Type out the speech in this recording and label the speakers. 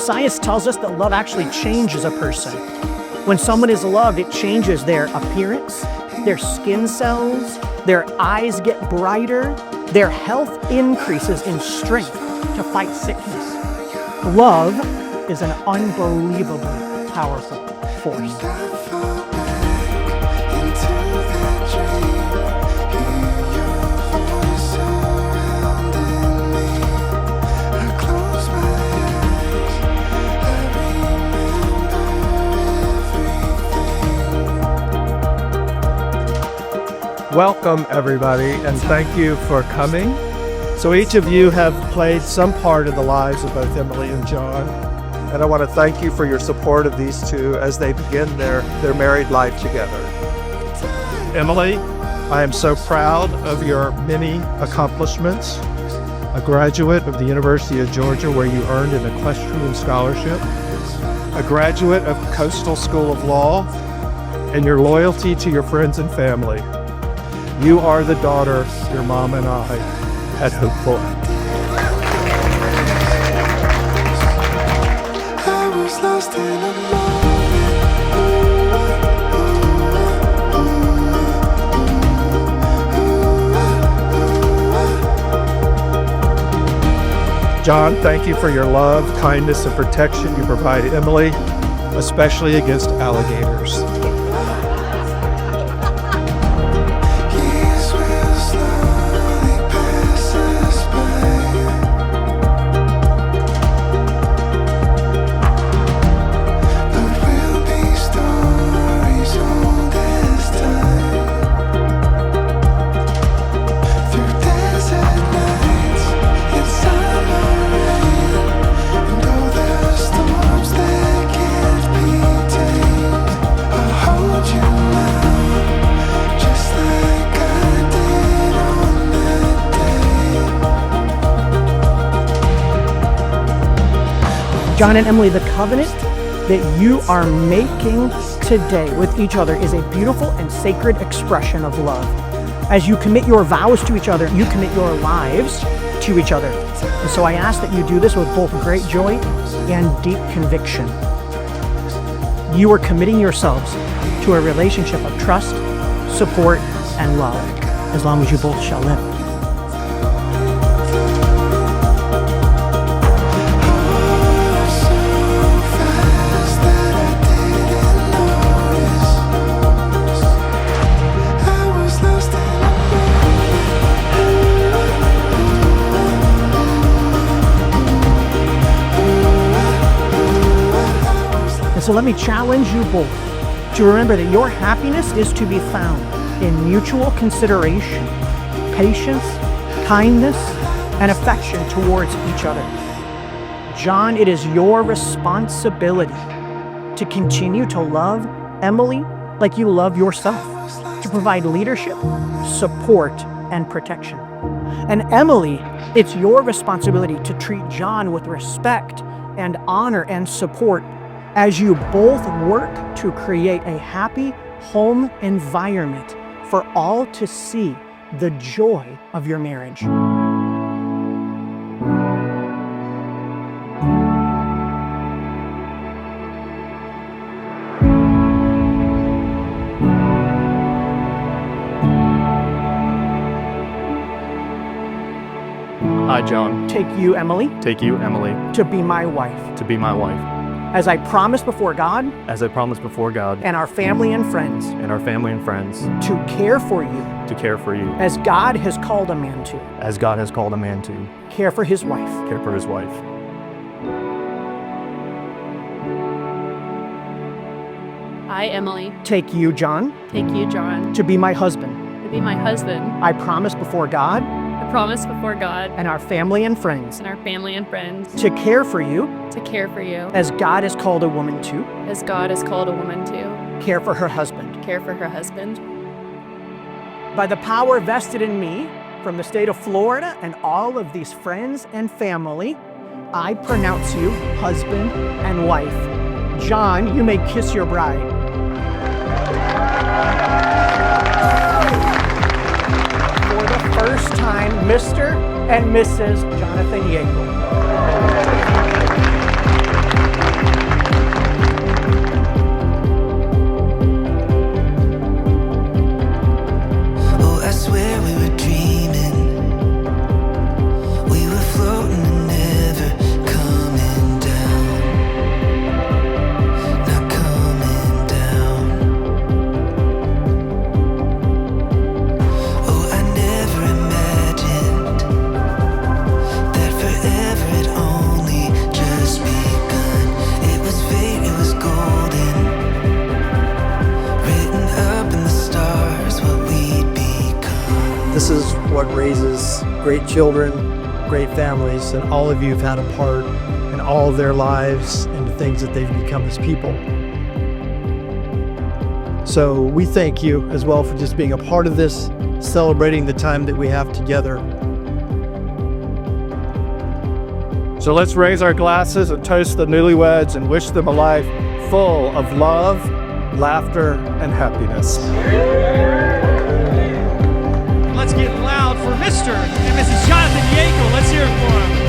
Speaker 1: Science tells us that love actually changes a person. When someone is loved, it changes their appearance, their skin cells, their eyes get brighter, their health increases in strength to fight sickness. Love is an unbelievably powerful force.
Speaker 2: Welcome, everybody, and thank you for coming. So each of you have played some part in the lives of both Emily and John, and I want to thank you for your support of these two as they begin their married life together. Emily, I am so proud of your many accomplishments. A graduate of the University of Georgia, where you earned an equestrian scholarship, a graduate of Coastal School of Law, and your loyalty to your friends and family. You are the daughter your mom and I had hoped for.
Speaker 3: I was lost in a moment.
Speaker 2: John, thank you for your love, kindness, and protection you provide Emily, especially against alligators.
Speaker 1: John and Emily, the covenant that you are making today with each other is a beautiful and sacred expression of love. As you commit your vows to each other, you commit your lives to each other. And so I ask that you do this with both great joy and deep conviction. You are committing yourselves to a relationship of trust, support, and love, as long as you both shall live. So let me challenge you both to remember that your happiness is to be found in mutual consideration, patience, kindness, and affection towards each other. John, it is your responsibility to continue to love Emily like you love yourself, to provide leadership, support, and protection. And Emily, it's your responsibility to treat John with respect and honor and support as you both work to create a happy home environment for all to see the joy of your marriage.
Speaker 4: I, John,
Speaker 1: Take you, Emily,
Speaker 4: take you, Emily,
Speaker 1: to be my wife,
Speaker 4: to be my wife,
Speaker 1: as I promise before God
Speaker 4: as I promise before God
Speaker 1: and our family and friends
Speaker 4: and our family and friends
Speaker 1: to care for you
Speaker 4: to care for you
Speaker 1: as God has called a man to,
Speaker 4: as God has called a man to
Speaker 1: care for his wife.
Speaker 4: care for his wife.
Speaker 5: I, Emily,
Speaker 1: Take you, John,
Speaker 5: take you, John,
Speaker 1: to be my husband.
Speaker 5: to be my husband.
Speaker 1: I promise before God
Speaker 5: I promise before God
Speaker 1: and our family and friends
Speaker 5: and our family and friends
Speaker 1: to care for you
Speaker 5: to care for you
Speaker 1: as God has called a woman to
Speaker 5: as God has called a woman to
Speaker 1: care for her husband.
Speaker 5: care for her husband.
Speaker 1: By the power vested in me from the state of Florida and all of these friends and family, I pronounce you husband and wife. John, you may kiss your bride. For the first time, Mr. and Mrs. Jonathan Yeagle.
Speaker 6: This is what raises great children, great families, and all of you have had a part in all of their lives and the things that they've become as people. So we thank you as well for just being a part of this, celebrating the time that we have together.
Speaker 2: So let's raise our glasses and toast the newlyweds and wish them a life full of love, laughter, and happiness.
Speaker 7: Let's get loud for Mr. and Mrs. Jonathan Yankel. Let's hear it for him.